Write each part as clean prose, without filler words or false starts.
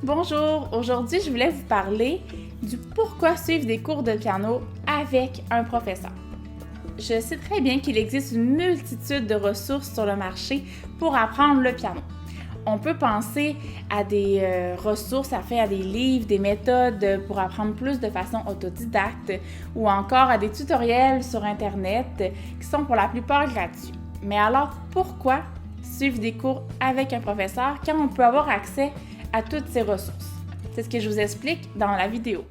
Bonjour, aujourd'hui je voulais vous parler du pourquoi suivre des cours de piano avec un professeur. Je sais très bien qu'il existe une multitude de ressources sur le marché pour apprendre le piano. On peut penser à des ressources, à des livres, des méthodes pour apprendre plus de façon autodidacte ou encore à des tutoriels sur Internet qui sont pour la plupart gratuits. Mais alors pourquoi suivre des cours avec un professeur quand on peut avoir accès à toutes ces ressources? C'est ce que je vous explique dans la vidéo.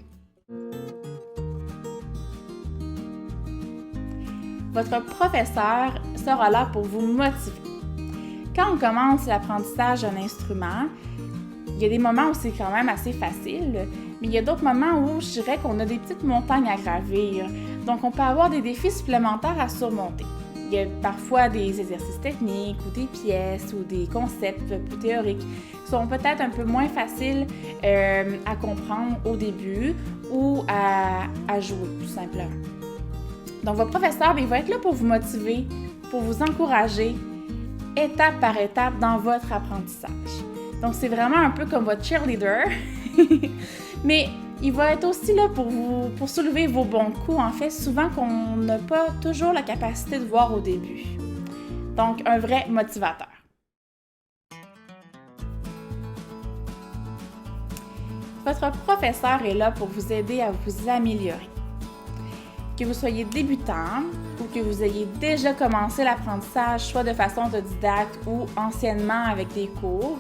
Votre professeur sera là pour vous motiver. Quand on commence l'apprentissage d'un instrument, il y a des moments où c'est quand même assez facile, mais il y a d'autres moments où je dirais qu'on a des petites montagnes à gravir. Donc on peut avoir des défis supplémentaires à surmonter. Il y a parfois des exercices techniques ou des pièces ou des concepts plus théoriques qui sont peut-être un peu moins faciles à comprendre au début ou à jouer, tout simplement. Donc, votre professeur, il va être là pour vous motiver, pour vous encourager, étape par étape dans votre apprentissage. Donc, c'est vraiment un peu comme votre cheerleader, mais il va être aussi là pour soulever vos bons coups, en fait, souvent qu'on n'a pas toujours la capacité de voir au début. Donc, un vrai motivateur. Votre professeur est là pour vous aider à vous améliorer. Que vous soyez débutant ou que vous ayez déjà commencé l'apprentissage, soit de façon autodidacte ou anciennement avec des cours,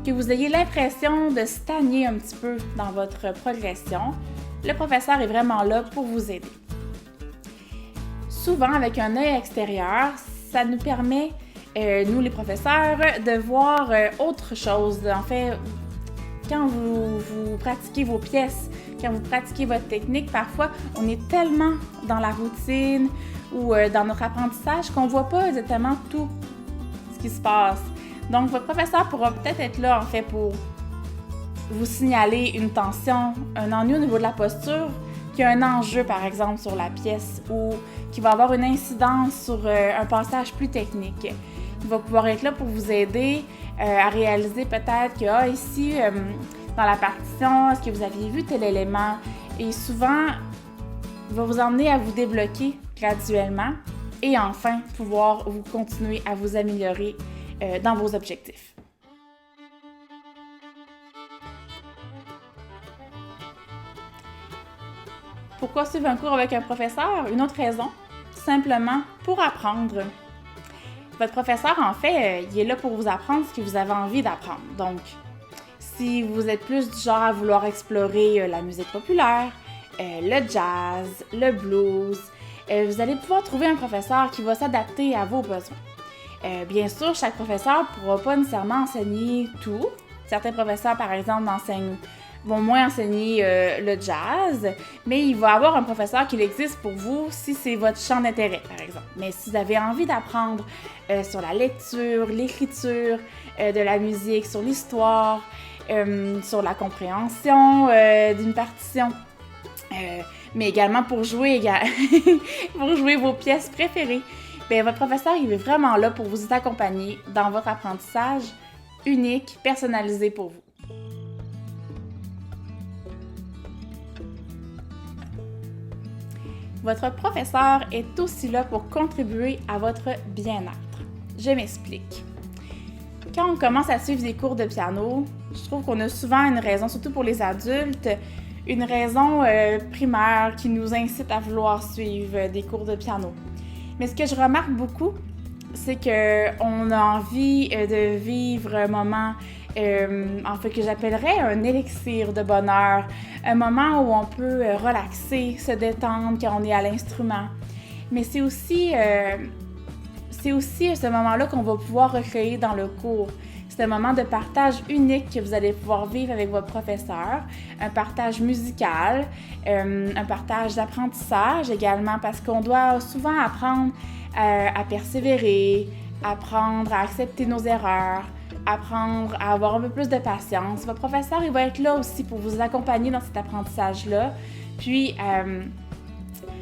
que vous ayez l'impression de stagner un petit peu dans votre progression, le professeur est vraiment là pour vous aider. Souvent, avec un œil extérieur, ça nous permet, nous les professeurs, de voir autre chose. En fait, quand vous pratiquez vos pièces, quand vous pratiquez votre technique, parfois, on est tellement dans la routine ou dans notre apprentissage qu'on ne voit pas exactement tout ce qui se passe. Donc, votre professeur pourra peut-être être là, en fait, pour vous signaler une tension, un ennui au niveau de la posture, qu'il y a un enjeu, par exemple, sur la pièce ou qui va avoir une incidence sur un passage plus technique. Il va pouvoir être là pour vous aider à réaliser peut-être que ici, dans la partition, est-ce que vous aviez vu tel élément? Et souvent, il va vous emmener à vous débloquer graduellement et enfin pouvoir vous continuer à vous améliorer dans vos objectifs. Pourquoi suivre un cours avec un professeur? Une autre raison, simplement pour apprendre. Votre professeur, en fait, il est là pour vous apprendre ce que vous avez envie d'apprendre. Donc, si vous êtes plus du genre à vouloir explorer la musique populaire, le jazz, le blues, vous allez pouvoir trouver un professeur qui va s'adapter à vos besoins. Bien sûr, chaque professeur ne pourra pas nécessairement enseigner tout. Certains professeurs, par exemple, vont moins enseigner le jazz, mais il va y avoir un professeur qui existe pour vous si c'est votre champ d'intérêt, par exemple. Mais si vous avez envie d'apprendre sur la lecture, l'écriture de la musique, sur l'histoire, sur la compréhension d'une partition, mais également pour jouer, pour jouer vos pièces préférées, bien, votre professeur il est vraiment là pour vous accompagner dans votre apprentissage unique, personnalisé pour vous. Votre professeur est aussi là pour contribuer à votre bien-être. Je m'explique. Quand on commence à suivre des cours de piano, je trouve qu'on a souvent une raison, surtout pour les adultes, une raison primaire qui nous incite à vouloir suivre des cours de piano. Mais ce que je remarque beaucoup, c'est qu'on a envie de vivre un moment en fait que j'appellerais un élixir de bonheur, un moment où on peut relaxer, se détendre quand on est à l'instrument. Mais c'est aussi ce moment-là qu'on va pouvoir recréer dans le cours. C'est un moment de partage unique que vous allez pouvoir vivre avec votre professeur, un partage musical, un partage d'apprentissage également, parce qu'on doit souvent apprendre à persévérer, apprendre à accepter nos erreurs, apprendre à avoir un peu plus de patience. Votre professeur, il va être là aussi pour vous accompagner dans cet apprentissage-là, puis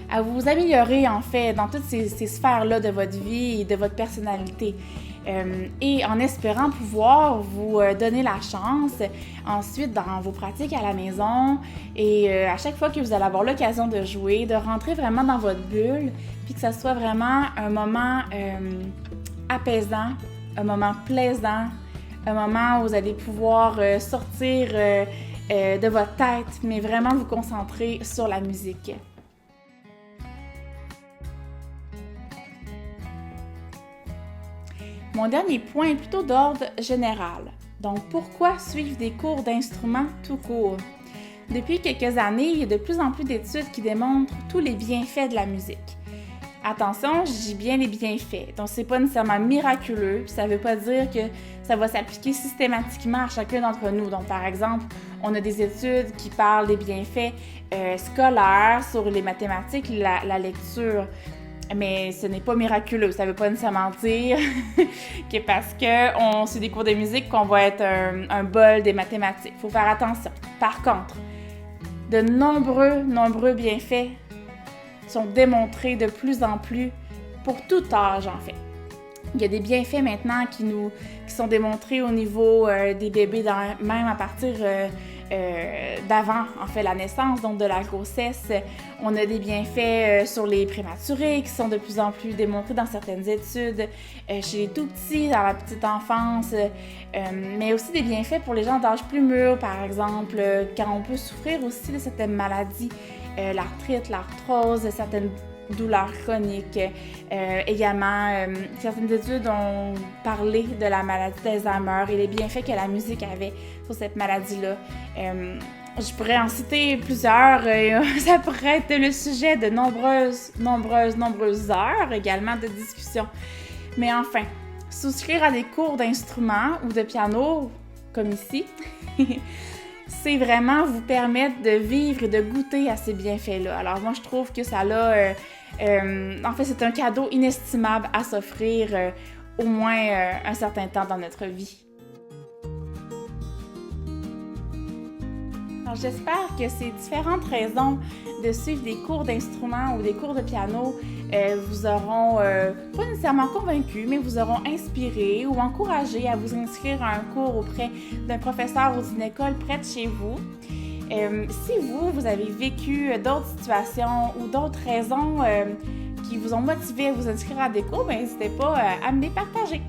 à vous améliorer en fait dans toutes ces sphères-là de votre vie et de votre personnalité. et en espérant pouvoir vous donner la chance ensuite dans vos pratiques à la maison et à chaque fois que vous allez avoir l'occasion de jouer, de rentrer vraiment dans votre bulle, puis que ça soit vraiment un moment apaisant, un moment plaisant, un moment où vous allez pouvoir sortir de votre tête, mais vraiment vous concentrer sur la musique. Mon dernier point est plutôt d'ordre général. Donc, pourquoi suivre des cours d'instruments tout court? Depuis quelques années, il y a de plus en plus d'études qui démontrent tous les bienfaits de la musique. Attention, je dis bien les bienfaits. Donc, c'est pas nécessairement miraculeux, ça veut pas dire que ça va s'appliquer systématiquement à chacun d'entre nous. Donc, par exemple, on a des études qui parlent des bienfaits scolaires sur les mathématiques, la lecture. Mais ce n'est pas miraculeux. Ça ne veut pas nécessairement dire que parce qu'on suit des cours de musique qu'on va être un bol des mathématiques. Il faut faire attention. Par contre, de nombreux bienfaits sont démontrés de plus en plus pour tout âge, en fait. Il y a des bienfaits maintenant qui sont démontrés au niveau des bébés, même à partir d'avant, en fait, la naissance, donc de la grossesse. On a des bienfaits sur les prématurés qui sont de plus en plus démontrés dans certaines études, chez les tout-petits, dans la petite enfance, mais aussi des bienfaits pour les gens d'âge plus mûr, par exemple, quand on peut souffrir aussi de certaines maladies, l'arthrite, l'arthrose, certaines douleurs chroniques. Également, certaines études ont parlé de la maladie d'Alzheimer et les bienfaits que la musique avait sur cette maladie-là. Je pourrais en citer plusieurs. Ça pourrait être le sujet de nombreuses heures également de discussion. Mais enfin, souscrire à des cours d'instruments ou de piano, comme ici, c'est vraiment vous permettre de vivre et de goûter à ces bienfaits-là. Alors moi, je trouve que ça a... en fait, c'est un cadeau inestimable à s'offrir au moins un certain temps dans notre vie. Alors, j'espère que ces différentes raisons de suivre des cours d'instruments ou des cours de piano vous auront pas nécessairement convaincu, mais vous auront inspiré ou encouragé à vous inscrire à un cours auprès d'un professeur ou d'une école près de chez vous. Si vous avez vécu d'autres situations ou d'autres raisons qui vous ont motivé à vous inscrire à des cours, n'hésitez pas à me les partager.